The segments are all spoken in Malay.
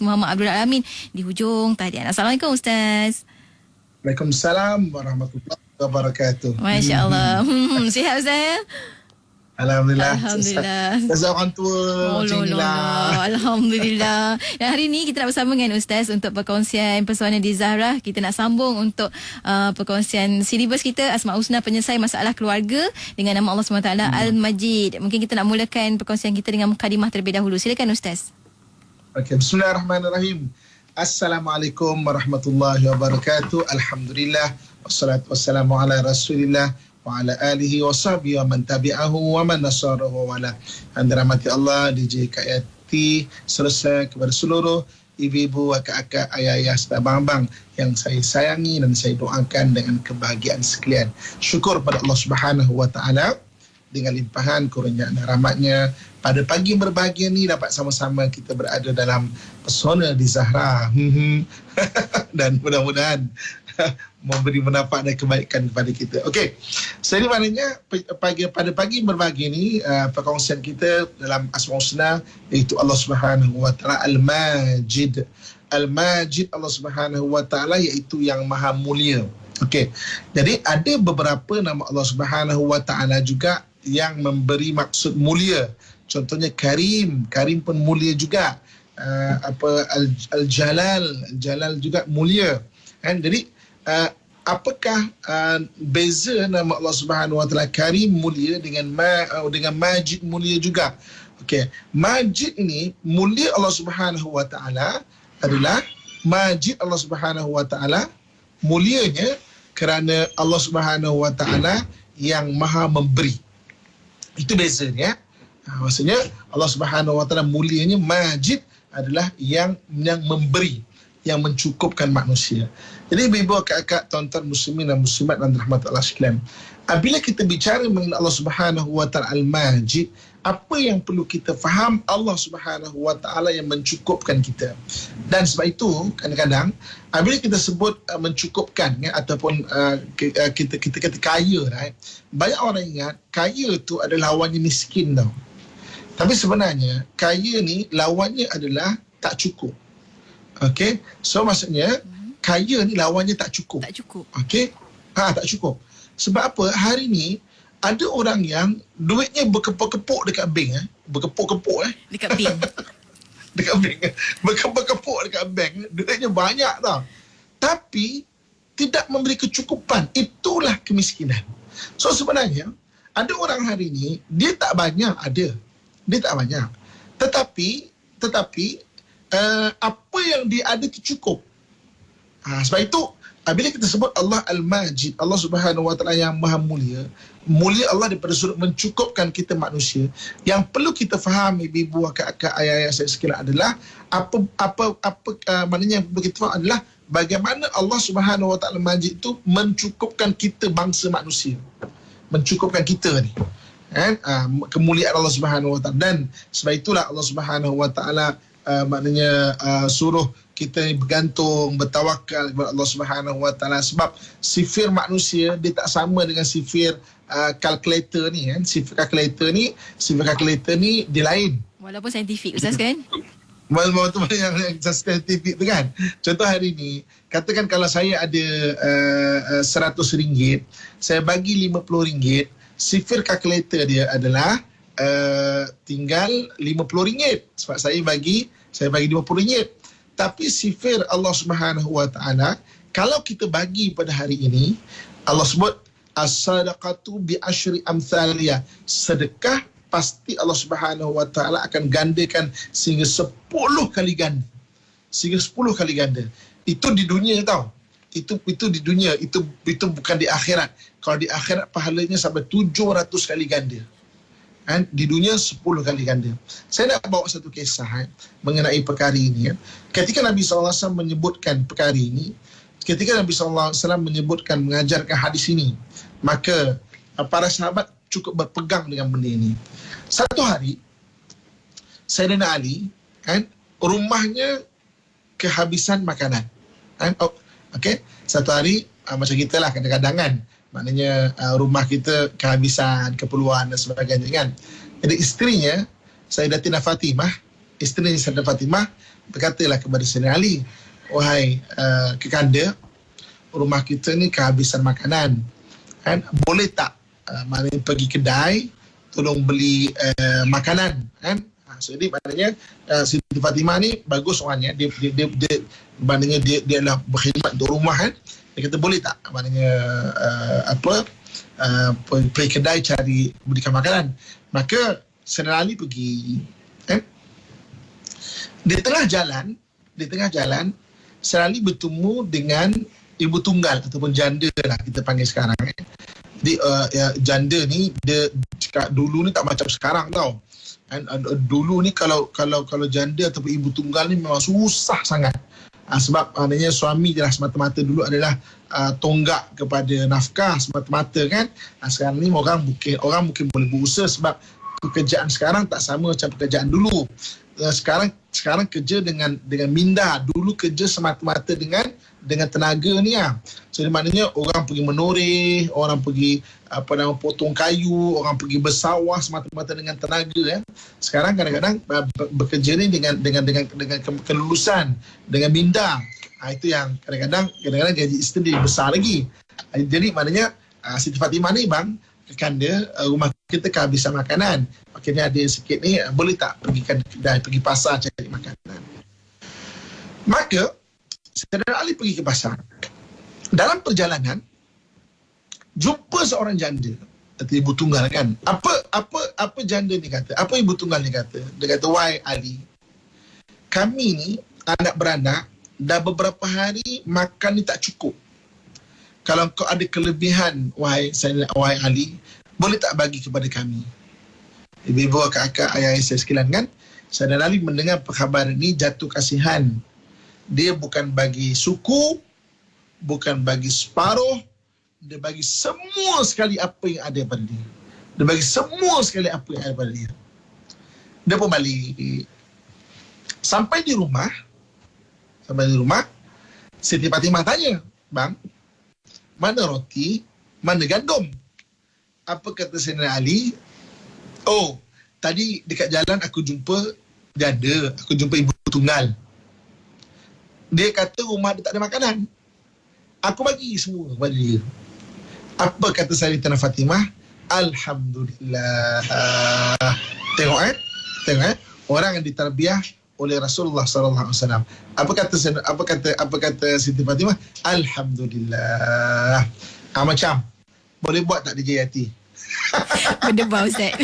Muhammad Abdul Alamin di hujung talian. Assalamualaikum Ustaz. Waalaikumsalam warahmatullahi wabarakatuh. Masya Allah. Sihat Ustaz ya? Alhamdulillah. Alhamdulillah. Orang tua macam inilah. Alhamdulillah. Dan hari ini kita nak bersama dengan Ustaz untuk perkongsian Pesona di Zahra. Kita nak sambung untuk perkongsian silibus kita Asmaul Husna penyelesaian masalah keluarga dengan nama Allah SWT Al-Majid. Mungkin kita nak mulakan perkongsian kita dengan mukadimah terlebih dahulu. Silakan Ustaz. Okey, bismillahirrahmanirrahim. Assalamualaikum warahmatullahi wabarakatuh. Alhamdulillah wassalatu wassalamu ala Rasulillah wa ala alihi wa sahbihi wa man tabi'ahu wa man nasarahu wa ala. Dirahmati Allah, DJ Kak Yati, selesai kepada seluruh ibu-ibu, akak-akak, ayah-ayah serta abang-abang yang saya sayangi dan saya doakan dengan kebahagiaan sekalian. Syukur pada Allah Subhanahu wa taala dengan limpahan kurniaan dan rahmatnya. Pada pagi berbahagia ni dapat sama-sama kita berada dalam Pesona di Zahra. Dan mudah-mudahan memberi manfaat dan kebaikan kepada kita. Okey. Jadi maknanya pada pagi berbahagia ni perkongsian kita dalam Asmaul Husna iaitu Allah Subhanahu wa taala Al-Majid. Al-Majid Allah Subhanahu wa taala iaitu yang Maha Mulia. Okey. Jadi ada beberapa nama Allah Subhanahu wa taala juga yang memberi maksud mulia. Contohnya Karim, Karim pun mulia juga. Al-Jalal, Jalal juga mulia. Kan? Jadi apakah beza nama Allah Subhanahu wa taala Karim mulia dengan Majid mulia juga? Okey, Majid ini mulia Allah Subhanahu wa taala adalah Majid Allah Subhanahu wa taala mulianya kerana Allah Subhanahu wa taala yang Maha memberi. Itu bezanya. Maksudnya Allah Subhanahu wa taala mulianya, Majid adalah yang memberi, yang mencukupkan manusia. Jadi ibu-ibu, kakak, tuan-tuan muslimin dan muslimat dan rahmat Allah sekalian, apabila kita bicara mengenai Allah Subhanahu wa taala Al-Majid, apa yang perlu kita faham? Allah Subhanahu wa taala yang mencukupkan kita. Dan sebab itu kadang-kadang apabila kita sebut mencukupkan ataupun kita kata kaya, right? Banyak orang ingat kaya tu adalah lawannya miskin tau. Tapi sebenarnya kaya ni lawannya adalah tak cukup. Okey, so maksudnya kaya ni lawannya tak cukup. Tak cukup. Okey, tak cukup. Sebab apa? Hari ni ada orang yang duitnya berkepuk-kepuk dekat bank, berkepuk-kepuk dekat bank. Dekat bank, berkepuk-kepuk dekat bank, duitnya banyak tau. Tapi tidak memberi kecukupan. Itulah kemiskinan. So sebenarnya ada orang hari ni dia tak banyak ada. Dia tak banyak. Tetapi apa yang dia ada itu cukup. Sebab itu bila kita sebut Allah Al-Majid, Allah Subhanahu wa taala yang Maha Mulia, mulia Allah daripada sudut mencukupkan kita manusia. Yang perlu kita faham ibu-ibu, akak-akak, ayah-ayah saya sekalian adalah maknanya yang perlu kita faham adalah bagaimana Allah Subhanahu wa taala Majid itu mencukupkan kita bangsa manusia. Mencukupkan kita ni. Kemuliaan Allah Subhanahu wa taala. Dan sebab itulah Allah Subhanahu wa taala maknanya suruh kita bergantung, bertawakal kepada Allah Subhanahu wa taala, sebab sifir manusia dia tak sama dengan sifir kalkulator ni kan. Sifir kalkulator ni dia lain. Walaupun saintifik Ustaz kan? Walaupun yang saintifik tu kan. Contoh hari ni, katakan kalau saya ada RM100, saya bagi RM50, sifir kalkulator dia adalah tinggal RM50 sebab saya bagi RM50. Tapi sifir Allah Subhanahu wa taala, kalau kita bagi pada hari ini, Allah sebut as-sadaqatu bi asyri amthaliha. Sedekah pasti Allah Subhanahu wa taala akan gandakan sehingga 10 kali ganda. Sehingga 10 kali ganda. Itu di dunia tau. Itu di dunia, itu bukan di akhirat. Kalau di akhirat pahalanya sampai 700 kali ganda. Di dunia 10 kali ganda. Saya nak bawa satu kisah mengenai perkara ini. Ketika Nabi SAW menyebutkan perkara ini, ketika Nabi SAW menyebutkan, mengajarkan hadis ini, maka para sahabat cukup berpegang dengan benda ini. Satu hari, Sayyidina Ali, rumahnya kehabisan makanan. Okay? Satu hari, macam kita lah kadang-kadang kan, maknanya rumah kita kehabisan keperluan dan sebagainya kan. Jadi isterinya Sayyidatina Fatimah isteri Sayyidah Fatimah berkatalah kepada Sayyidina Ali, wahai kekanda, rumah kita ni kehabisan makanan, kan? Boleh tak maknanya pergi kedai tolong beli makanan, kan? Jadi maknanya Siti Fatimah ni bagus orangnya, dia maknanya dia adalah berkhidmat untuk rumah, kan? Dia kata boleh tak maknanya pergi kedai cari belikan makanan. Maka Sayyidina Ali pergi, kan? Di tengah jalan Sayyidina Ali bertemu dengan ibu tunggal ataupun janda lah kita panggil sekarang. Jadi janda ni dia dulu ni tak macam sekarang tau. Dulu ni kalau janda ataupun ibu tunggal ni memang susah sangat. Sebab maknanya suami dia semata-mata dulu adalah tonggak kepada nafkah semata-mata, kan. Sekarang ni orang mungkin boleh berusaha sebab pekerjaan sekarang tak sama macam pekerjaan dulu. Sekarang kerja dengan minda, dulu kerja semata-mata dengan tenaga ni lah. So maknanya orang pergi menoreh, orang pergi potong kayu, orang pergi bersawah semata-mata dengan tenaga, ya. Sekarang kadang-kadang bekerja ni dengan kelulusan, dengan minda. Itu yang kadang-kadang gaji isteri besar lagi. Jadi maknanya Siti Fatimah ni bang, kekanda, rumah kita kehabisan makanan. Maknanya ada sikit ni, boleh tak pergi pasar cari makanan. Maka Sayyidina Ali pergi ke pasar. Dalam perjalanan jumpa seorang janda atau ibu tunggal, kan. Apa janda ni kata? Apa ibu tunggal ni kata? Dia kata, wahai Ali, kami ni anak beranak dah beberapa hari makan ni tak cukup. Kalau kau ada kelebihan, wahai Ali, boleh tak bagi kepada kami? Ibu-ibu, kakak, ayah saya sekalian, kan? Sayyidina Ali mendengar perkhabaran ini jatuh kasihan. Dia bukan bagi suku, bukan bagi separuh, dia bagi semua sekali apa yang ada pada dia. Dia bagi semua sekali apa yang ada pada dia. Dia pun balik. Sampai di rumah, Siti Fatimah tanya, bang, mana roti, mana gandum? Apa kata Sayyidina Ali? Oh, tadi dekat jalan aku jumpa janda, aku jumpa ibu tunggal. Dia kata rumah dia tak ada makanan. Aku bagi semua kepada dia. Apa kata Sayyidatina Fatimah? Alhamdulillah. Tengok. Orang yang ditarbiah oleh Rasulullah sallallahu alaihi wasallam. Apa kata Siti Fatimah? Alhamdulillah. Macam boleh buat tak DJ Yati? Berdebar Ustaz.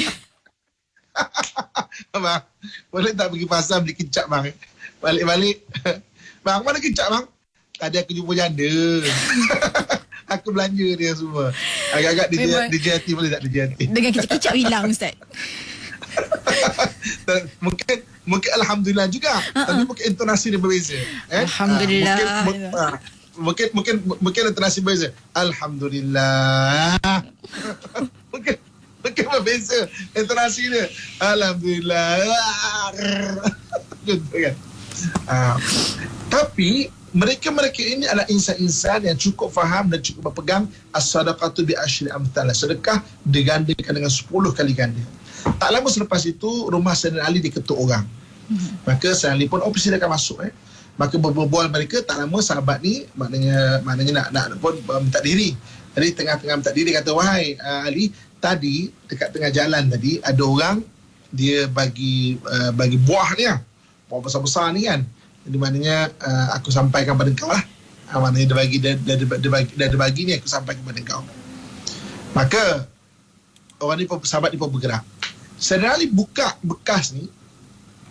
Bang, boleh tak pergi pasar beli kicap bang? Balik. Bang, mana kicap bang? Tadi aku jumpa janda. Aku belanja dia semua. Agak-agak DJ Yati boleh tak DJ Yati? Dengan kicap-kicap hilang Ustaz. Mungkin Alhamdulillah juga, tapi mungkin intonasi dia berbeza. Alhamdulillah. Mungkin intonasi berbeza. Alhamdulillah. mungkin berbeza intonasi dia. Alhamdulillah. Gitu kan. Tapi mereka ini adalah insan-insan yang cukup faham dan cukup berpegang as-sadaqatu bi asyri amthal. Sedekah digandakan dengan 10 kali ganda. Tak lama selepas itu rumah Sayyidina Ali diketuk orang. Maka Sayyidina Ali pun silakan masuk. Maka berbual mereka, tak lama sahabat ni maknanya nak pun minta diri. Jadi tengah-tengah minta diri kata, wahai Ali, tadi dekat tengah jalan tadi ada orang dia bagi buah ni lah. Buah besar-besar ni kan. Jadi maknanya aku sampaikan pada kau lah. Maknanya dia bagi ni aku sampaikan kepada kau. Maka orang ni pun, sahabat ni pun bergerak. Sayyidina Ali buka bekas ni,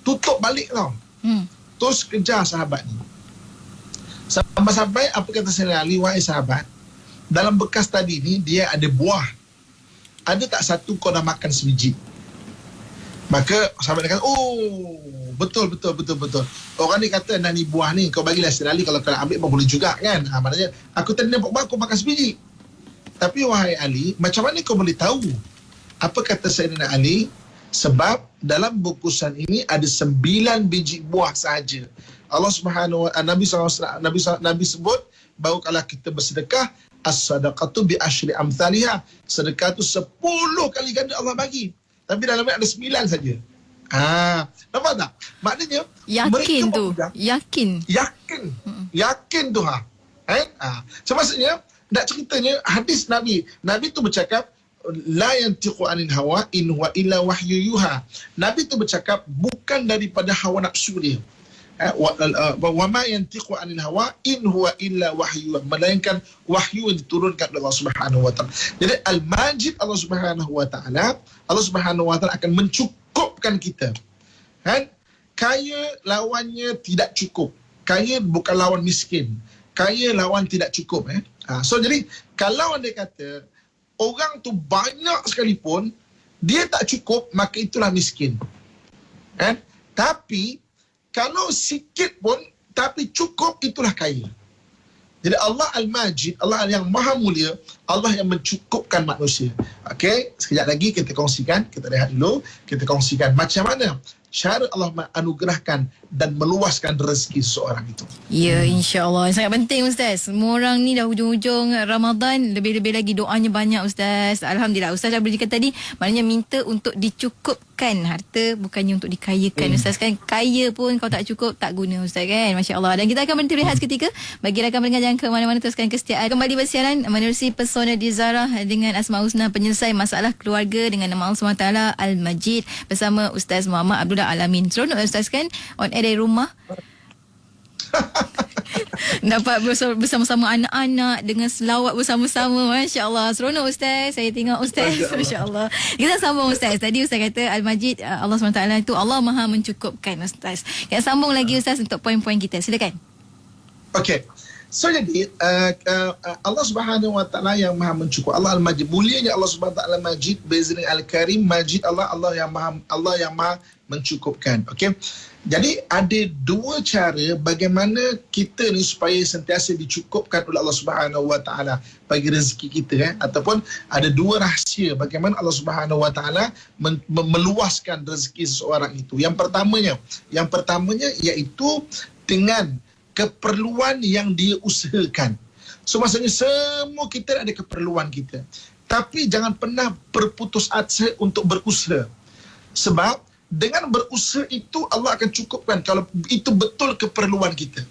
tutup balik tau. Terus kejar sahabat ni. Sampai apa kata Sayyidina Ali, wahai sahabat, dalam bekas tadi ni dia ada buah. Ada tak satu kau dah makan sebiji? Maka sahabat dia kata, oh betul. Orang ni kata nak ni buah ni, kau bagilah Sayyidina Ali, kalau kau nak ambil pun boleh juga kan. Maknanya aku tadi nampak buah, kau makan sebiji. Tapi wahai Ali, macam mana kau boleh tahu? Apa kata Sayyidina Ali? Sebab dalam bungkusan ini ada 9 biji buah sahaja. Allah Subhanahu wa Nabi SAW, Nabi sebut bahawa kalau kita bersedekah, as-sadaqatu bi asyri amthaliha. Sedekah tu 10 kali ganda Allah bagi. Tapi dalamnya ada 9 saja. Nampak tak? Maknanya Yakin mereka tu. memegang, Yakin. yakin tu So maksudnya nak ceritanya hadis Nabi tu bercakap la yantiqu anil hawa in huwa illa wahyu yuha. Nabi tu bercakap bukan daripada hawa nafsu dia. Wa ma yantiqu anil hawa in huwa illa wahyu, melainkan wahyu yang diturunkan oleh Allah Subhanahu wa taala. Jadi al-Majid Allah Subhanahu wa taala akan mencukupkan kita. Kan? Kaya lawannya tidak cukup. Kaya bukan lawan miskin. Kaya lawan tidak cukup. So jadi kalau anda kata orang tu banyak sekalipun dia tak cukup, maka itulah miskin. Kan? Tapi kalau sikit pun tapi cukup, itulah kaya. Jadi Allah Al-Majid, Allah yang maha mulia, Allah yang mencukupkan manusia. Okey, sekejap lagi kita kongsikan, kita rehat dulu, kita kongsikan macam mana cara Allah menganugerahkan dan meluaskan rezeki seseorang itu. Ya, insya-Allah. Sangat penting Ustaz. Semua orang ni dah hujung-hujung Ramadan, lebih-lebih lagi doanya banyak Ustaz. Alhamdulillah. Ustaz dah berikan tadi, maknanya minta untuk dicukupkan harta, bukannya untuk dikayakan. Ustaz kan kaya pun kalau tak cukup tak guna Ustaz kan. Masya-Allah. Dan kita akan berhenti rehat seketika. Bagi rakan pendengar jangan ke mana-mana, teruskan kesetiaan. Kembali bersiaran menerusi pesona Dizarah dengan Asmaul Husna, penyelesai masalah keluarga dengan nama Allah SWT Al-Majid, bersama Ustaz Muhammad Abdullah Alamin. Seronok Ustaz kan on air dari rumah. Dapat bersama-sama anak-anak dengan selawat bersama-sama. Masya Allah. Seronok Ustaz. Saya tengok Ustaz. Masya Allah. Kita sambung Ustaz. Tadi Ustaz kata Al-Majid, Allah SWT itu Allah maha mencukupkan Ustaz. Kita sambung lagi Ustaz untuk poin-poin kita. Silakan. Okey. So jadi Allah Subhanahu wa taala yang maha mencukup, Allah Al-Majid, mulianya Allah Subhanahu wa taala Majid, bezrin Al-Karim, Majid Allah yang maha mencukupkan. Okey. Jadi ada dua cara bagaimana kita ni supaya sentiasa dicukupkan oleh Allah Subhanahu wa taala bagi rezeki kita ataupun ada dua rahsia bagaimana Allah Subhanahu wa taala meluaskan rezeki seseorang itu. Yang pertamanya iaitu dengan keperluan yang dia usahakan. So maksudnya semua kita ada keperluan kita. Tapi jangan pernah berputus asa untuk berusaha. Sebab dengan berusaha itu Allah akan cukupkan kalau itu betul keperluan kita.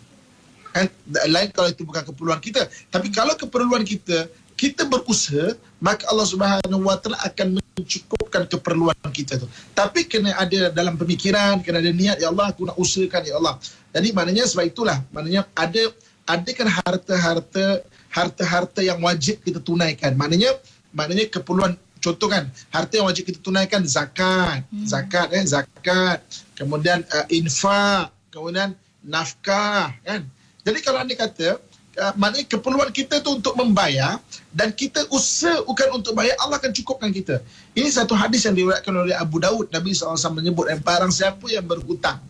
Lain kalau itu bukan keperluan kita. Tapi kalau keperluan kita berusaha, maka Allah Subhanahu wa taala akan mencukupkan keperluan kita tu. Tapi kena ada dalam pemikiran, kena ada niat, ya Allah aku nak usahakan ya Allah. Jadi maknanya sebab itulah, maknanya ada kan harta yang wajib kita tunaikan. Maknanya keperluan, contoh kan, harta yang wajib kita tunaikan zakat, zakat, kemudian infak, kemudian nafkah kan. Jadi kalau anda kata maknanya keperluan kita tu untuk membayar dan kita usaha bukan untuk bayar, Allah akan cukupkan kita. Ini satu hadis yang diriwayatkan oleh Abu Daud. Nabi SAW menyebut barang siapa yang berhutang,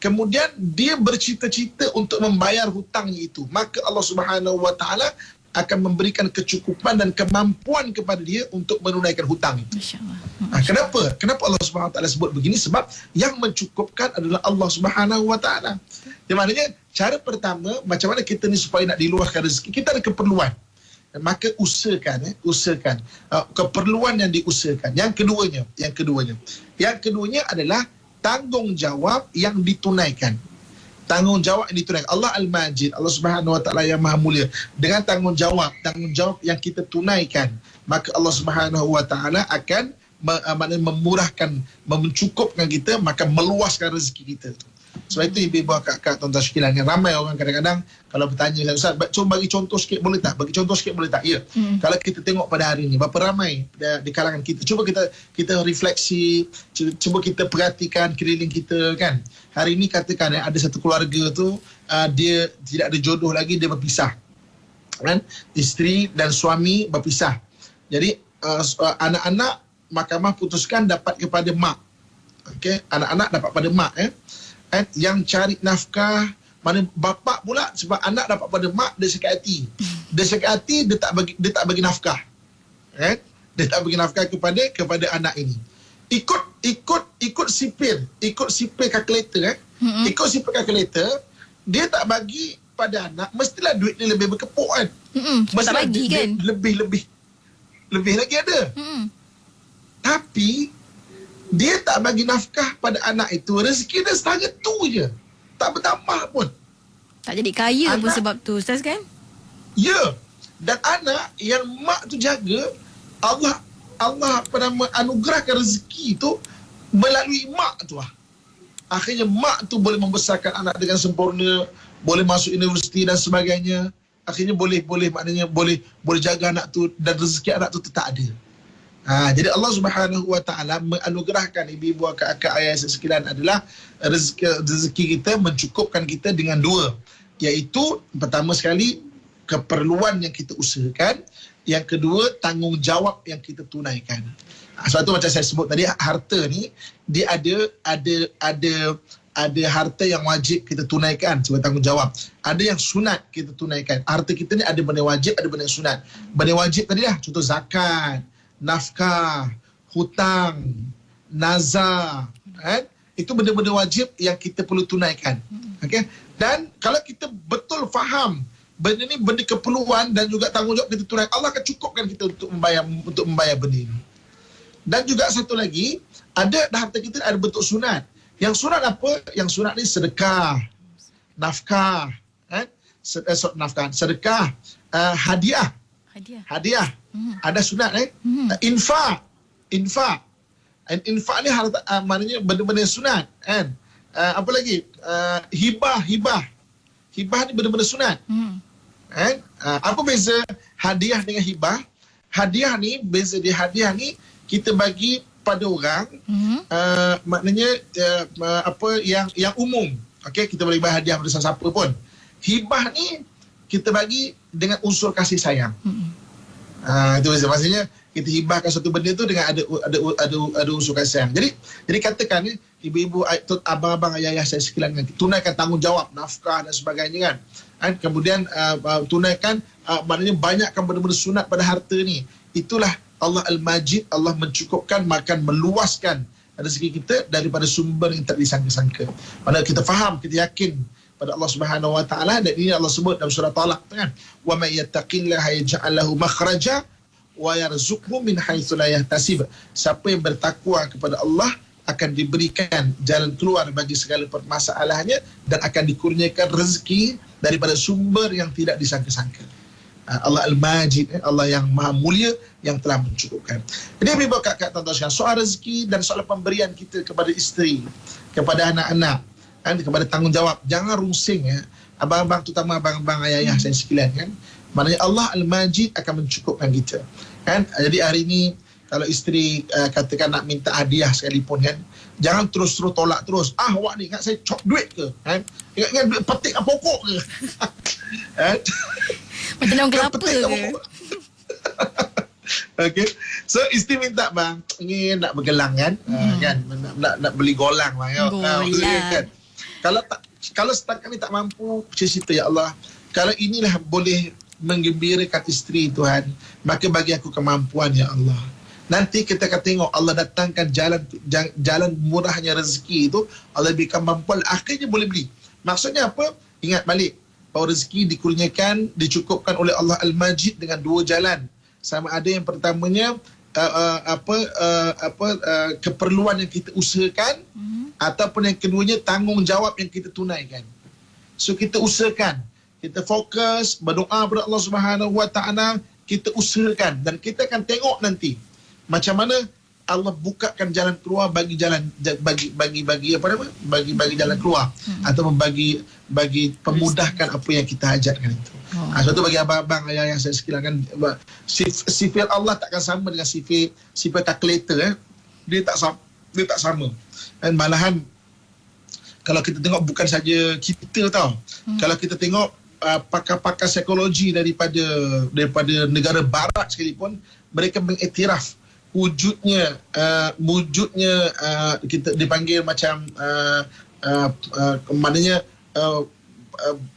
kemudian dia bercita-cita untuk membayar hutangnya itu, maka Allah Subhanahu wa taala akan memberikan kecukupan dan kemampuan kepada dia untuk menunaikan hutang itu. Masya-Allah. Kenapa Allah Subhanahu wa taala sebut begini? Sebab yang mencukupkan adalah Allah Subhanahu wa taala. Di maknanya cara pertama macam mana kita ni supaya nak diluaskan rezeki, kita ada keperluan. Maka usahakan keperluan yang diusahakan. Yang keduanya adalah tanggungjawab yang ditunaikan. Allah Al-Majid, Allah Subhanahu wa taala yang maha mulia, dengan tanggungjawab yang kita tunaikan, maka Allah Subhanahu wa taala akan memurahkan, mencukupkan kita, maka meluaskan rezeki kita. Sebab itu ibu-ibu, kakak, tuan-tuan sekalian, yang ramai orang kadang-kadang kalau bertanya, Ustaz, cuba bagi contoh sikit boleh tak? Ya. Kalau kita tengok pada hari ini, berapa ramai di kalangan kita. Cuba kita refleksi, cuba kita perhatikan keliling kita kan. Hari ini katakan ada satu keluarga tu, dia tidak ada jodoh lagi, dia berpisah. Kan? Isteri dan suami berpisah. Jadi anak-anak mahkamah putuskan dapat kepada mak. Okey, anak-anak dapat pada mak yang cari nafkah. Mana bapa pula, sebab anak dapat pada mak, dia sakit hati. Dia tak bagi nafkah. Dia tak bagi nafkah kepada anak ini. Ikut sipir kalkulator ikut sipir kalkulator, dia tak bagi pada anak, mestilah duit dia lebih berkepuk kan. Mestilah tak bagi kan, lebih lagi ada. Tapi dia tak bagi nafkah pada anak itu, rezeki dia setengah tu je, tak bertambah pun. Tak jadi kaya pun sebab tu, Ustaz kan? Ya. Dan anak yang mak tu jaga, Allah anugerahkan rezeki tu melalui mak tu lah. Akhirnya mak tu boleh membesarkan anak dengan sempurna, boleh masuk universiti dan sebagainya. Akhirnya boleh jaga anak tu, dan rezeki anak tu tetap ada. Jadi Allah Subhanahu Wa Taala menganugerahkan ibu-ibu, akak-akak, ayah sekalian adalah rezeki kita, mencukupkan kita dengan dua, iaitu pertama sekali keperluan yang kita usahakan, yang kedua tanggungjawab yang kita tunaikan. Sebab tu macam saya sebut tadi, harta ni dia ada harta yang wajib kita tunaikan sebagai tanggungjawab. Ada yang sunat kita tunaikan. Harta kita ni ada benda wajib, ada benda sunat. Benda wajib tadi lah, contoh zakat, nafkah, hutang, nazar, kan? Itu benda-benda wajib yang kita perlu tunaikan. Okey. Dan kalau kita betul faham benda ni benda keperluan dan juga tanggungjawab kita tunaikan, Allah akan cukupkan kita untuk membayar benda ni. Dan juga satu lagi, ada harta kita ada bentuk sunat. Yang sunat apa? Yang sunat ni sedekah, nafkah, kan? Nafkah, sedekah, hadiah. Ada sunat, infak. And infak ni harta, maknanya benda-benda sunat, kan? Apa lagi? Hibah ni benda-benda sunat. Kan? Apa beza hadiah dengan hibah? Hadiah ni, beza dia, hadiah ni kita bagi pada orang, maknanya apa yang umum. Okey, kita boleh bagi hadiah pada siapa pun. Hibah ni kita bagi dengan unsur kasih sayang. Itu maksudnya kita hibahkan satu benda tu dengan ada unsur kasih sayang. Jadi katakan ni, ibu-ibu, abang-abang, ayah-ayah saya sekalian, tunaikan tanggungjawab nafkah dan sebagainya, kan? Kemudian tunaikan, maknanya banyakkan benda-benda sunat pada harta ni. Itulah Allah Al-Majid, Allah mencukupkan, makan meluaskan rezeki kita daripada sumber yang tak disangka-sangka. Mana kita faham, kita yakin pada Allah Subhanahu Wa Taala, dan ini Allah sebut dalam surah Talaq, kan? Wa may yattaqillaha yaj'al lahu makhraja wa yarzuqhu min haitsu la yahtasib. Siapa yang bertakwa kepada Allah akan diberikan jalan keluar bagi segala permasalahannya, dan akan dikurniakan rezeki daripada sumber yang tidak disangka-sangka. Allah Al-Majid, Allah yang maha mulia, yang telah mencukupkan. Jadi ibu kakak tuan-tuan sekalian, soal rezeki dan soal pemberian kita kepada isteri, kepada anak-anak, kan, kepada tanggungjawab, jangan rungsing, ya. Abang-abang, terutama abang-abang, ayah-ayah saya sekalian, kan. Maknanya Allah Al-Majid akan mencukupkan kita, kan. Jadi hari ini kalau isteri katakan nak minta hadiah sekalipun, kan, jangan terus-terus tolak terus. Awak ni ingat saya cop duit ke? Kan? Ingat duit petik pokok ke? Macam daun kelapa ke? Okay. So isteri minta, bang, ni nak bergelang, kan? Kan? Nak beli golang, bang. Kan? Kalau setakat ni tak mampu, cerita, ya Allah, kalau inilah boleh menggembirakan isteri, Tuhan, maka bagi aku kemampuan, ya Allah. Nanti kita akan tengok Allah datangkan jalan murahnya rezeki itu, Allah berikan kemampuan, akhirnya boleh beli. Maksudnya apa? Ingat balik bahawa rezeki dikurniakan, dicukupkan oleh Allah Al-Majid dengan dua jalan. Sama ada yang pertamanya keperluan yang kita usahakan, ataupun yang keduanya tanggungjawab yang kita tunaikan. So kita usahakan, kita fokus berdoa kepada Allah Subhanahu Wa Taala, kita usahakan, dan kita akan tengok nanti macam mana Allah bukakan jalan keluar, bagi jalan bagi jalan keluar, ataupun bagi pemudahkan apa yang kita hajatkan itu. Sebab tu bagi abang-abang, ayah-ayah saya sekalian, kan, sifat Allah takkan sama dengan sifat kalkulator, dia tak sama. Dan malahan kalau kita tengok, bukan saja kita tau, kalau kita tengok pakar-pakar psikologi daripada negara barat sekalipun, mereka mengiktiraf wujudnya kita dipanggil macam maknanya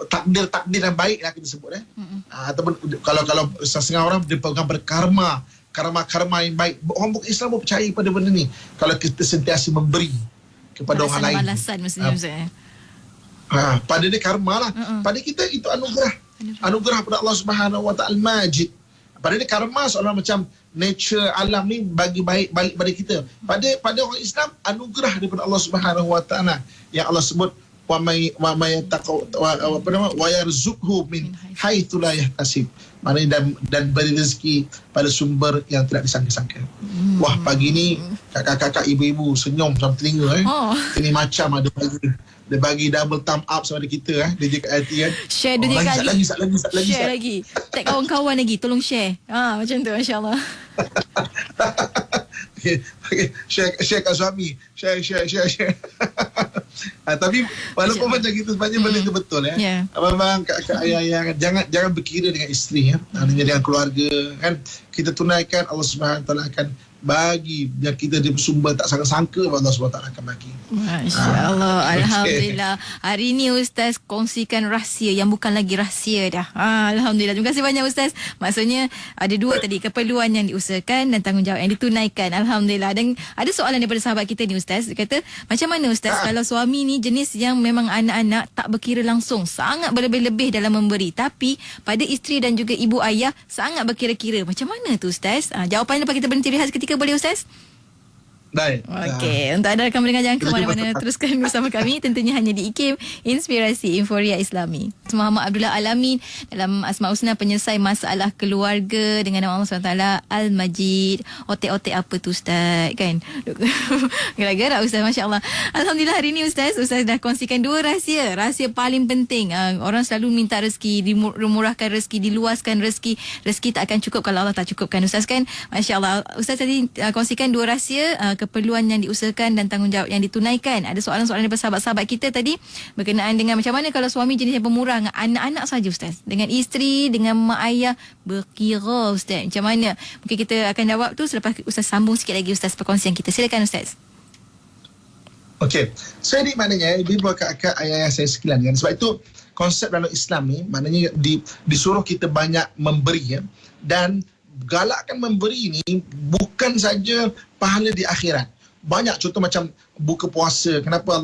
takdir yang baik lah kita sebut, ataupun kalau setengah orang dia pegang berkarma, karma yang baik. Orang Islam pun percaya pada benda ni, kalau kita sentiasa memberi kepada orang lain, balasan maksudnya, pada dia karma lah. Pada kita itu anugerah pada Allah Subhanahu Wa Taala Majid. Pada dia karma seolah macam nature alam ni bagi baik balik pada kita. Pada orang Islam, anugerah daripada Allah Subhanahu Wa Taala yang Allah sebut wa yarzuqhu min haitsu la yahtasib. Maknanya dan beri rezeki pada sumber yang tidak disangka-sangka. Wah, pagi ni kakak-kakak, ibu-ibu senyum sampai telinga Ini macam ada bagi double thumb up sama kita Dia je kat hati kan. Share dunia kali. Lagi. Share lagi. Tag kawan-kawan lagi, tolong share. Macam tu, masya-Allah. Okay. Share kat suami. Share. Tapi walaupun macam gitu sebenarnya benda tu betul Abang, kakak, ayah, jangan berkira dengan isteri dengan keluarga kan. Kita tunaikan, Allah Subhanahu Wa Taala akan bagi yang kita bersumber tak sangka-sangka, Allah SWT akan bagi. Masya Allah. Alhamdulillah. Hari ni Ustaz kongsikan rahsia yang bukan lagi rahsia dah. Alhamdulillah. Terima kasih banyak Ustaz. Maksudnya ada dua tadi, keperluan yang diusahakan dan tanggungjawab yang ditunaikan. Alhamdulillah. Dan ada soalan daripada sahabat kita ni Ustaz. Dia kata, macam mana Ustaz kalau suami ni jenis yang memang anak-anak tak berkira langsung, sangat berlebih-lebih dalam memberi, tapi pada isteri dan juga ibu ayah sangat berkira-kira. Macam mana tu Ustaz? Jawapannya lepas kita berhenti rehat seketika, boleh Ustaz? Baik. Okey, untuk anda rakan mendengar, jangan ke mana-mana, teruskan bersama kami tentunya hanya di IKIM Inspirasi Inforia Islami. Muhammad Abdullah Alamin dalam Asmaul Husna, penyelesai masalah keluarga dengan nama Allah SWT Al-Majid. Otek-otek apa tu Ustaz kan? Gerak-gerak Ustaz, masya-Allah. Alhamdulillah hari ni Ustaz dah kongsikan dua rahsia paling penting. Orang selalu minta rezeki, dimurahkan rezeki, diluaskan rezeki tak akan cukup kalau Allah tak cukupkan Ustaz kan. Masya-Allah. Ustaz tadi kongsikan dua rahsia, keperluan yang diusahakan dan tanggungjawab yang ditunaikan. Ada soalan-soalan daripada sahabat-sahabat kita tadi berkenaan dengan macam mana kalau suami jenis yang pemurah dengan anak-anak saja Ustaz, dengan isteri, dengan mak ayah berkira Ustaz. Macam mana? Mungkin kita akan jawab tu selepas Ustaz sambung sikit lagi Ustaz perkongsian kita. Silakan Ustaz. Okey. So ini maknanya ibu kakak ayah saya sekalian kan. Sebab itu konsep dalam Islam ni maknanya disuruh kita banyak memberi dan galakkan memberi ni bukan saja pahala di akhirat. Banyak contoh macam buka puasa. Kenapa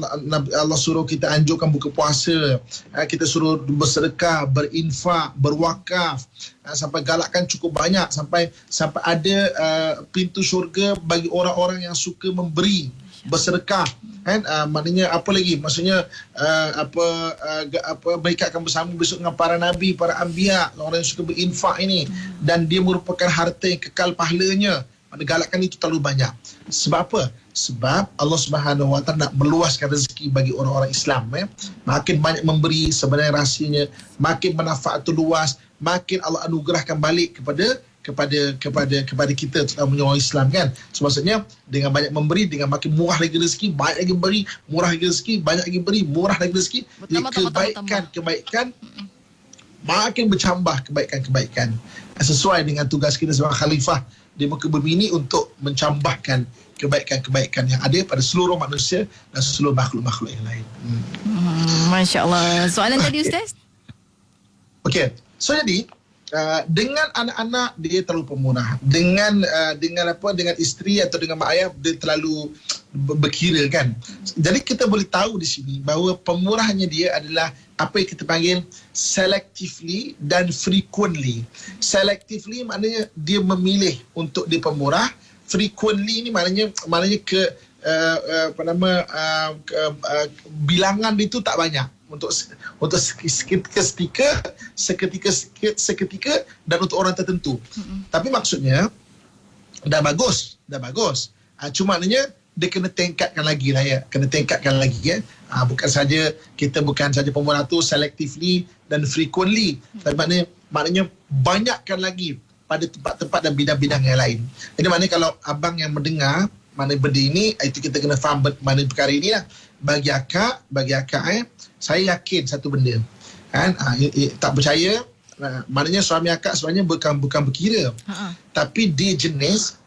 Allah suruh kita anjurkan buka puasa? Kita suruh bersedekah, berinfak, berwakaf, sampai galakkan cukup banyak sampai ada pintu syurga bagi orang-orang yang suka memberi, bersedekah kan. Maknanya apa lagi, maksudnya mereka akan bersama besok dengan para nabi, para anbiya, orang yang suka berinfak ini, dan dia merupakan harta yang kekal pahalanya. Pada galakkan itu terlalu banyak. Sebab apa? Sebab Allah Subhanahu Wa Taala nak meluaskan rezeki bagi orang-orang Islam. Makin banyak memberi, sebenarnya rahsianya makin manfaat itu luas, makin Allah anugerahkan balik kepada kita, terutama orang Islam kan. So, maksudnya dengan banyak memberi, dengan makin murah lagi rezeki, banyak lagi beri, murah lagi rezeki, banyak lagi beri, murah lagi rezeki. Kebaikan makin bercambah, kebaikan sesuai dengan tugas kita sebagai khalifah di muka bumi ini untuk mencambahkan kebaikan-kebaikan yang ada pada seluruh manusia dan seluruh makhluk-makhluk yang lain. Masya Allah. Soalan tadi Ustaz? Okey. So jadi dengan anak-anak dia terlalu pemurah, dengan isteri atau dengan mak ayah dia terlalu berkira kan. Jadi kita boleh tahu di sini bahawa pemurahannya dia adalah apa yang kita panggil selectively dan frequently. Selectively maknanya dia memilih untuk dia pemurah. Frequently ni maknanya bilangan dia tu tak banyak. Untuk seketika dan untuk orang tertentu. Tapi maksudnya dah bagus. Cuma maknanya dia kena tingkatkan lagi lah ya. Bukan saja pemurah tu selectively dan frequently. Tapi maknanya banyakkan lagi pada tempat-tempat dan bidang-bidang yang lain. Jadi maknanya kalau abang yang mendengar mana benda ini, itu kita kena faham mana perkara ini lah. Bagi akak saya yakin satu benda kan, tak percaya, maknanya suami akak sebenarnya bukan berkira, tapi dia jenis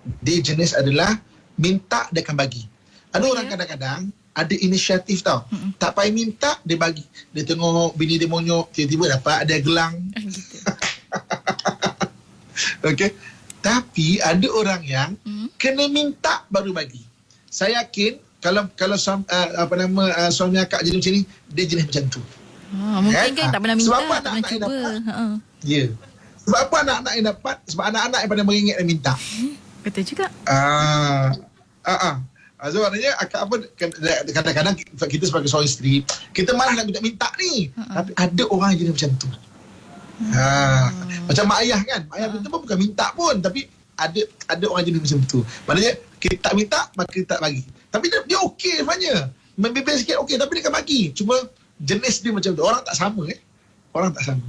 adalah minta dia akan bagi. Ada orang kadang-kadang ada inisiatif tau, tak payah minta dia bagi. Dia tengok bini dia monyok, tiba-tiba dapat ada gelang. Okey. Tapi ada orang yang kena minta baru bagi. Saya yakin kalau suami akak jadi macam ni, dia jenis macam tu. Mungkin kan tak pernah minta, sebab tak pernah cuba. Ya. Sebab apa anak-anak yang dapat? Sebab anak-anak yang pada meringat dan minta. Betul juga. So maknanya kadang-kadang kita sebagai seorang isteri, kita malah nak minta ni. Tapi ada orang jenis macam tu. Macam mak ayah kan. Mak ayah kita pun bukan minta pun, tapi ada orang jenis macam tu. Maknanya kita tak minta, maka kita tak bagi. Tapi dia okey sebenarnya. Membebel sikit okey, tapi dia akan bagi. Cuma jenis dia macam tu. Orang tak sama Orang tak sama.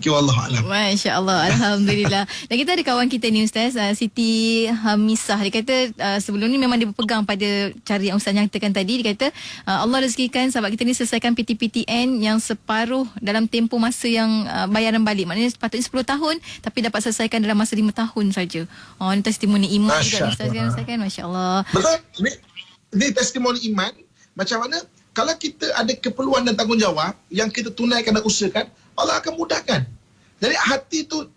Okay, wallahualam. Masya Allah, Alhamdulillah. Dan kita ada kawan kita ni Ustaz, Siti Hamisah. Dia kata sebelum ni memang dia berpegang pada cara yang Ustaz nyatakan tadi. Dia kata Allah rezekikan sahabat kita ni selesaikan PTPTN yang separuh dalam tempoh masa yang bayaran balik. Maknanya sepatutnya 10 tahun tapi dapat selesaikan dalam masa 5 tahun saja. Ini testimoni iman juga Ustaz kan. Masya Allah. Betul. Ini testimoni iman. Macam mana kalau kita ada keperluan dan tanggungjawab yang kita tunaikan dan usahakan, Allah akan mudahkan. Jadi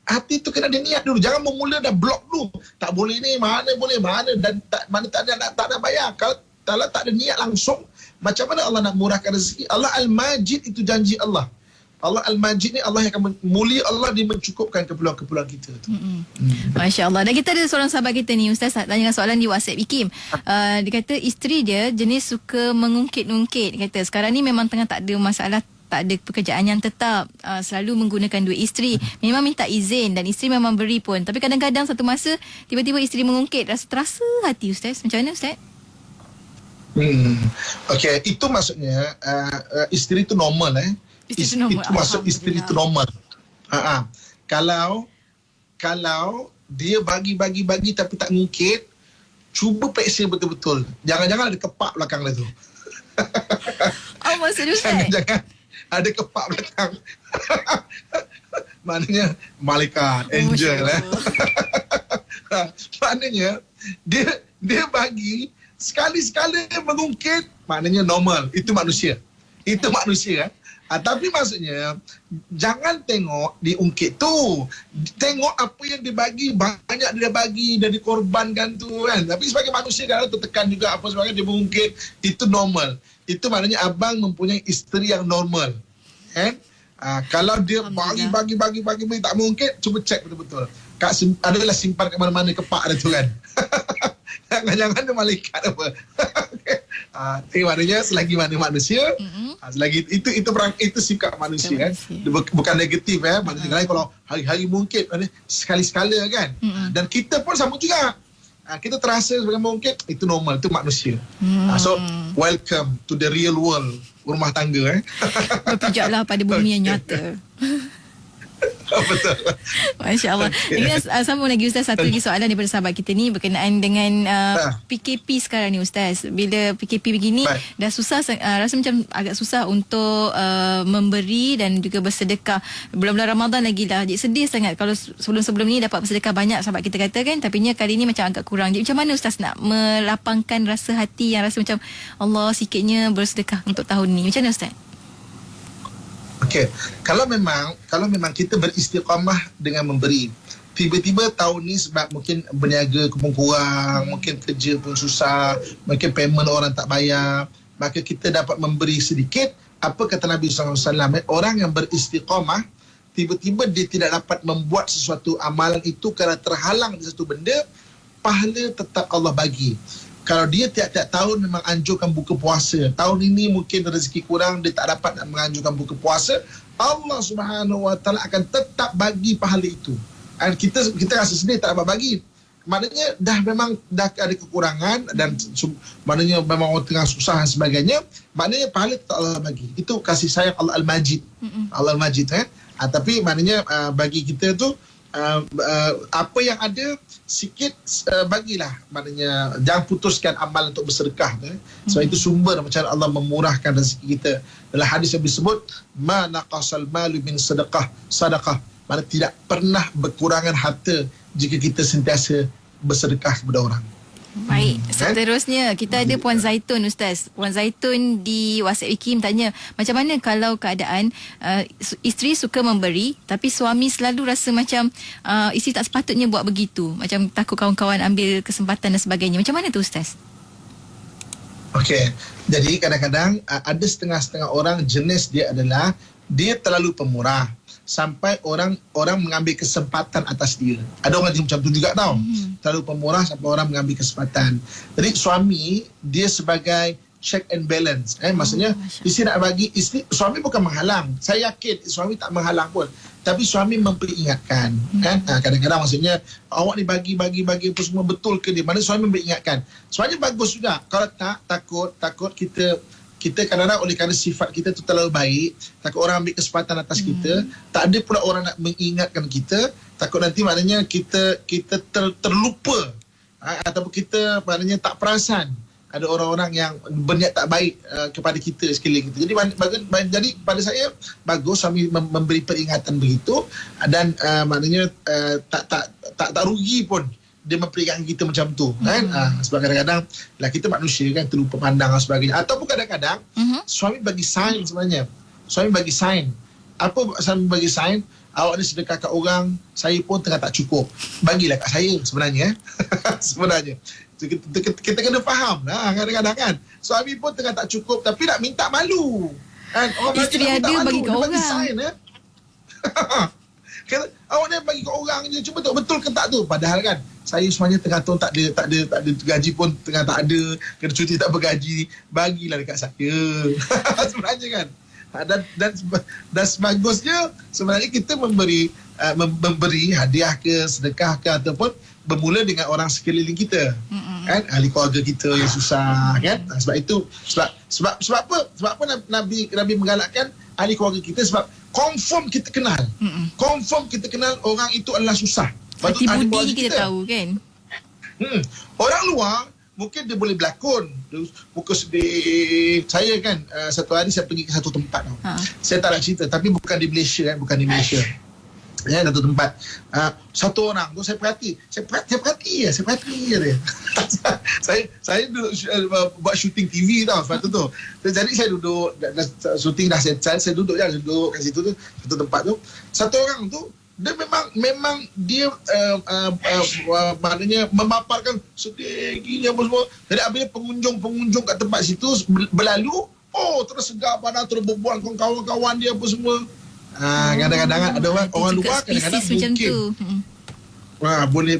hati tu kena ada niat dulu. Jangan memula dah blok dulu. Tak boleh ni, mana boleh, mana dan mana tak ada bayar. Kalau tak ada niat langsung, macam mana Allah nak murahkan rezeki? Allah Al-Majid itu janji Allah. Allah Al-Majid ni Allah yang akan mulia, Allah dia mencukupkan keperluan-keperluan kita tu. Masya Allah. Dan kita ada seorang sahabat kita ni Ustaz tanya soalan di WhatsApp Ikim. Dia kata isteri dia jenis suka mengungkit-ungkit. Dia kata sekarang ni memang tengah tak ada masalah, tak ada pekerjaan yang tetap, selalu menggunakan duit isteri, memang minta izin dan isteri memang beri pun, tapi kadang-kadang satu masa tiba-tiba isteri mengungkit, rasa terasa hati Ustaz. Macam mana Ustaz? Okey, itu maksudnya isteri itu normal Itu maksud isteri itu normal. Kalau dia bagi tapi tak ngungkit, cuba periksa betul-betul. Jangan-jangan ada kepak belakang dia tu. Maksud Ustaz? Jangan ada kepak belakang. Maknanya malaikat, angel Maknanya dia bagi sekali-sekala dia mengungkit, maknanya normal. Itu manusia. Tapi maksudnya jangan tengok diungkit tu, tengok apa yang dia bagi, banyak dia bagi dan dikorbankan tu kan. Tapi sebagai manusia kadang tertekan juga apa sebagainya, dia mengungkit. Itu normal. Itu maknanya abang mempunyai isteri yang normal kan. Kalau dia bagi tak mengungkit, cuba cek betul-betul. Adalah simpan kat mana-mana kepak dia tu kan. Jangan-jangan dia malaikat apa. Maknanya selagi mana manusia, selagi itu sikap manusia kan. Bukan negatif maknanya kalau hari-hari mungkit, sekali-sekala kan. Dan kita pun sama juga. Kita terasa sebagai mungkit, itu normal, itu manusia. So welcome to the real world, rumah tangga Berpijaklah pada bumi yang nyata. Betul. Masya Allah. Ini sambung lagi Ustaz, satu lagi soalan daripada sahabat kita ni berkenaan dengan PKP sekarang ni Ustaz. Bila PKP begini dah susah, rasa macam agak susah untuk memberi dan juga bersedekah. Bulan-bulan Ramadan lagi lah. Jadi sedih sangat kalau sebelum-sebelum ni dapat bersedekah banyak sahabat kita kata kan, tapi kali ni macam agak kurang. Jadi macam mana Ustaz nak melapangkan rasa hati yang rasa macam Allah sikitnya bersedekah untuk tahun ni? Macam mana Ustaz? Okey, kalau memang kita beristiqamah dengan memberi, tiba-tiba tahun ni sebab mungkin berniaga pun kurang, mungkin kerja pun susah, mungkin payment orang tak bayar, maka kita dapat memberi sedikit. Apa kata Nabi SAW? Orang yang beristiqamah, tiba-tiba dia tidak dapat membuat sesuatu amalan itu kerana terhalang di satu benda, pahala tetap Allah bagi. Kalau dia tiap-tiap tahun memang anjurkan buka puasa, tahun ini mungkin rezeki kurang, dia tak dapat nak menganjurkan buka puasa, Allah Subhanahu Wa Taala akan tetap bagi pahala itu. Dan kita rasa sedih tak dapat bagi. Maknanya memang ada kekurangan dan maknanya memang orang tengah susah dan sebagainya, maknanya pahala tetap Allah bagi. Itu kasih sayang Allah Al-Majid. Allah Al-Majid tapi maknanya bagi kita tu apa yang ada sikit bagilah, maknanya jangan putuskan amal untuk bersedekah sebab itu sumber macam Allah memurahkan rezeki kita. Dalam hadis yang disebut ma naqasal malu min sadaqah, maknanya tidak pernah berkurangan harta jika kita sentiasa bersedekah kepada orang. Baik, seterusnya kita ada Puan Zaitun Ustaz. Puan Zaitun di WhatsApp Ikim tanya, macam mana kalau keadaan isteri suka memberi tapi suami selalu rasa macam isteri tak sepatutnya buat begitu, macam takut kawan-kawan ambil kesempatan dan sebagainya. Macam mana tu Ustaz? Okey, jadi kadang-kadang ada setengah-setengah orang jenis dia adalah dia terlalu pemurah. sampai orang mengambil kesempatan atas dia. Ada orang macam tu juga tau. Terlalu pemurah sampai orang mengambil kesempatan. Jadi suami dia sebagai check and balance. Maksudnya isteri nak bagi, suami bukan menghalang. Saya yakin suami tak menghalang pun. Tapi suami memperingatkan. Kan? Kadang-kadang maksudnya awak ni bagi apa semua betul ke dia? Mana suami memperingatkan. Sebenarnya bagus juga. Kalau tak, takut kita kadang-kadang oleh kerana sifat kita tu terlalu baik, takut orang ambil kesempatan atas kita, tak ada pula orang nak mengingatkan kita, takut nanti maknanya kita terlupa, ataupun kita maknanya tak perasan ada orang-orang yang berniat tak baik kepada kita sekeliling kita. Jadi pada saya bagus suami memberi peringatan begitu, dan maknanya tak rugi pun dia memperingatkan kita macam tu, kan? Sebab kadang-kadang lah kita manusia kan, terlupa pandang dan sebagainya. Ataupun kadang-kadang suami bagi sign sebenarnya. Suami bagi sign. Apa suami bagi sign? Awak ni sedekah kat orang, saya pun tengah tak cukup. Bagilah kat saya sebenarnya. Sebenarnya. Kita kena faham lah kadang-kadang kan. Suami pun tengah tak cukup tapi nak minta malu. Kan? Isteri ada bagi kat orang. Bagi sign, awak ni bagi kat orang je, cuba betul ke tak tu? Padahal kan saya sebenarnya tengah tahun tak ada gaji pun, tengah tak ada, kena cuti tak bergaji, bagilah dekat saya. Sebenarnya kan. Dan sebagusnya sebenarnya kita memberi hadiah ke, sedekah ke, ataupun bermula dengan orang sekeliling kita. Kan, ahli keluarga kita yang susah, kan? Sebab itu sebab apa Nabi menggalakkan ahli keluarga kita, sebab confirm kita kenal. Confirm kita kenal orang itu adalah susah. Hati budi kita tahu kan. Orang luar mungkin dia boleh berlakon, muka sedih. Saya kan satu hari saya pergi ke satu tempat tau. Saya tak nak cerita, tapi bukan di Malaysia kan, bukan di Malaysia. Ya, satu tempat. Satu orang tu saya perhati dia. saya duduk buat shooting TV tau waktu tu. Jadi saya duduk shooting dah selesai, saya duduk kat situ tu, satu tempat tu. Satu orang tu dia memang dia maknanya memaparkan sedih gini apa semua. Jadi apabila pengunjung kat tempat situ berlalu, terus segar badan, terus berbual dengan kawan-kawan dia apa semua. Kadang-kadang ada orang luar kadang-kadang mungkin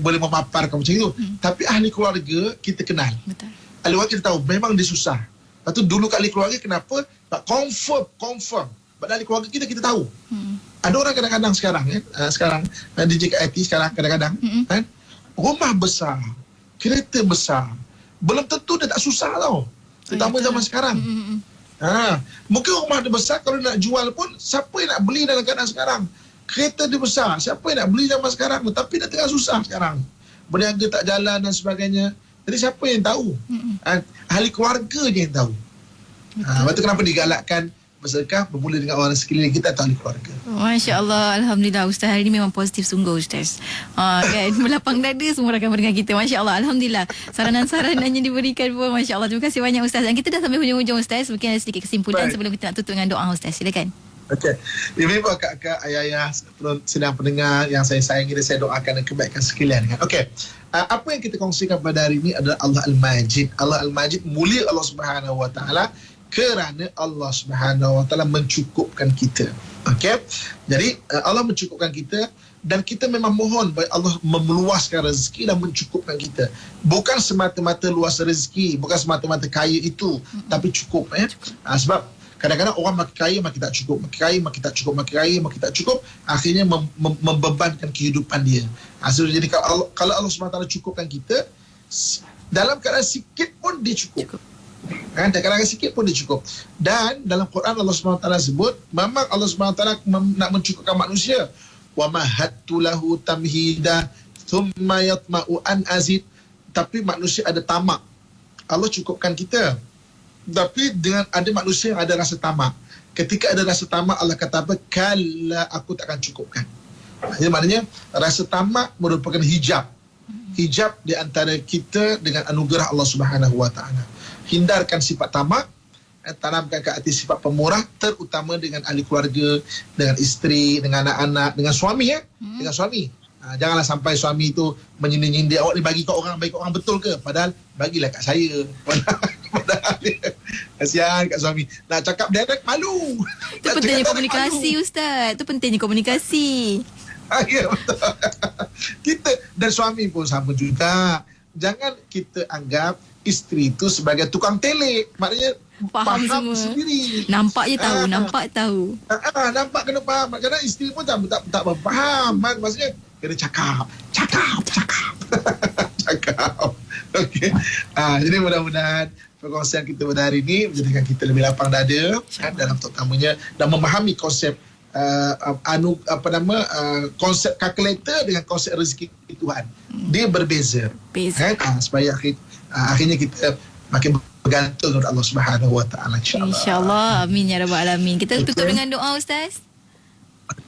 boleh memaparkan macam itu. Tapi ahli keluarga kita kenal. Betul. Ahli keluarga kita tahu memang dia susah. Lepas tu dulu kat ahli keluarga kenapa? Confirm. Pada ahli keluarga kita tahu. Ada orang kadang-kadang sekarang DJ kat IT sekarang kadang-kadang kan, rumah besar, kereta besar, belum tentu dia tak susah tau. Terutama zaman sekarang. Mungkin rumah dia besar, kalau nak jual pun siapa yang nak beli dalam keadaan sekarang? Kereta dia besar, siapa yang nak beli zaman sekarang? Tapi dia tengah susah sekarang, berniaga tak jalan dan sebagainya. Jadi siapa yang tahu? Ahli keluarga je yang tahu. Lepas tu kenapa digalakkan bersedekah bermula dengan orang sekeliling kita atau ahli keluarga. Masya Allah, Alhamdulillah Ustaz hari ini memang positif sungguh Ustaz. Kan, melapang dada semua rakan pendengar kita. Masya Allah, Alhamdulillah. Saranan-saranan yang diberikan pun Masya Allah. Terima kasih banyak Ustaz. Dan kita dah sampai hujung-hujung Ustaz. Mungkin ada sedikit kesimpulan sebelum kita nak tutup dengan doa Ustaz. Silakan. Okey. Ibu-ibu, kakak, ayah-ayah, sedang pendengar yang saya sayangi dan saya doakan dan kebaikan sekalian. Okey. Apa yang kita kongsikan pada hari ini adalah Allah Al-Majid. Allah Al-Majid, mulia Allah Subhanahu Wa Taala, kerana Allah Subhanahu Wa Taala mencukupkan kita. Okey. Jadi Allah mencukupkan kita dan kita memang mohon supaya Allah meluaskan rezeki dan mencukupkan kita. Bukan semata-mata luas rezeki, bukan semata-mata kaya itu, tapi cukup sebab kadang-kadang orang makin kaya makin tak cukup, makin kaya makin tak cukup, makin kaya makin tak cukup, akhirnya membebankan kehidupan dia. Jadi kalau Allah Subhanahu Wa Taala cukupkan kita, dalam keadaan sikit pun dia cukup. Kadang-kadang sikit pun dia cukup. Dan dalam Quran Allah SWT sebut memang Allah SWT nak mencukupkan manusia. Wa mahattu lahu tamhida thumma yatma'u an azid. Tapi manusia ada tamak. Allah cukupkan kita. Tapi dengan ada manusia yang ada rasa tamak. Ketika ada rasa tamak, Allah kata apa? Kalla, aku takkan cukupkan. Jadi maknanya rasa tamak merupakan hijab. Hijab di antara kita dengan anugerah Allah Subhanahu Wa Taala. Hindarkan sifat tamak, tanamkan ke hati sifat pemurah, terutama dengan ahli keluarga, dengan isteri, dengan anak-anak, dengan suami dengan suami. Janganlah sampai suami itu menyindir-nyindir, awak ni bagi kat orang, betul ke? Padahal bagilah kat saya. Padahal Kasihan kat suami. Nak cakap direct malu. Itu pentingnya komunikasi, Ustaz. Itu pentingnya komunikasi. Ya, betul. Kita dan suami pun sama juga. Jangan kita anggap isteri itu sebagai tukang telik. Maknanya Faham semua. sendiri. Nampak je tahu, nampak tahu. Nampak kena faham. Kadang isteri pun tak faham. Maksudnya kena cakap. Cakap. Okey. Jadi mudah-mudahan perkongsian kita pada hari ini menjadikan kita lebih lapang dada dalam terutamanya dan memahami konsep konsep kalkulator dengan konsep rezeki Tuhan. Dia berbeza. Supaya akhirnya kita makin bergantung kepada Allah Subhanahu Wa Taala, insya-Allah. Amin ya rabbal alamin. Kita tutup dengan doa, Ustaz.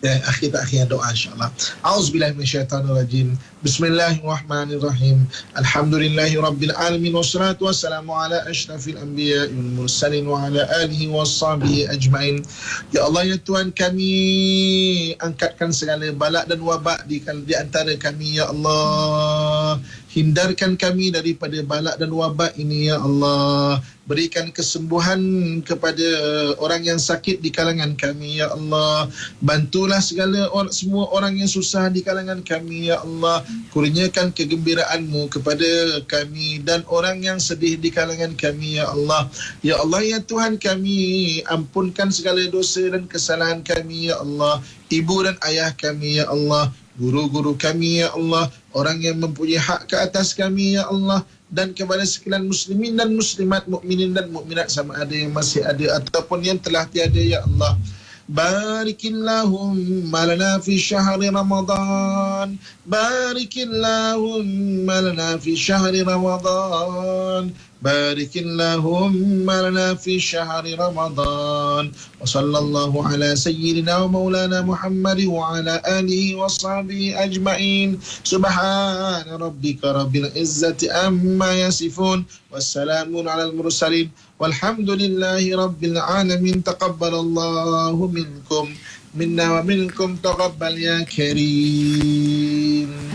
Akhir doa insyaAllah. A'udzubillahi minasyaitanirrajim. Bismillahirrahmanirrahim. Alhamdulillahi rabbil alamin. Wassalatu wassalamu ala asyrafil anbiya wal mursalin wa ala alihi washabihi ajmain. Ya Allah, ya Tuhan kami, angkatkan segala balak dan wabak di antara kami, ya Allah. Hindarkan kami daripada balak dan wabak ini, ya Allah. Berikan kesembuhan kepada orang yang sakit di kalangan kami, ya Allah. Bantulah semua orang yang susah di kalangan kami, ya Allah. Kurniakan kegembiraan-Mu kepada kami dan orang yang sedih di kalangan kami, ya Allah. Ya Allah, ya Tuhan kami, ampunkan segala dosa dan kesalahan kami, ya Allah. Ibu dan ayah kami, ya Allah. Guru-guru kami, ya Allah. Orang yang mempunyai hak ke atas kami, ya Allah. Dan kepada sekalian muslimin dan muslimat, mukminin dan mukminat, sama ada yang masih ada ataupun yang telah tiada, ya Allah. Barikillahumma lana fi syahri Ramadan. Barikillahumma lana fi syahri Ramadan. Barikillahumma lana fi syahri Ramadan. Wa sallallahu ala sayyidina wa maulana Muhammad wa ala alihi wa sahbihi ajma'in. Subhana rabbika rabbil izzati amma yasifun. Wassalamun ala al-mursalin. Walhamdulillahi rabbil alamin. Taqabbalallahu minkum minna wa minkum taqabbal ya karim.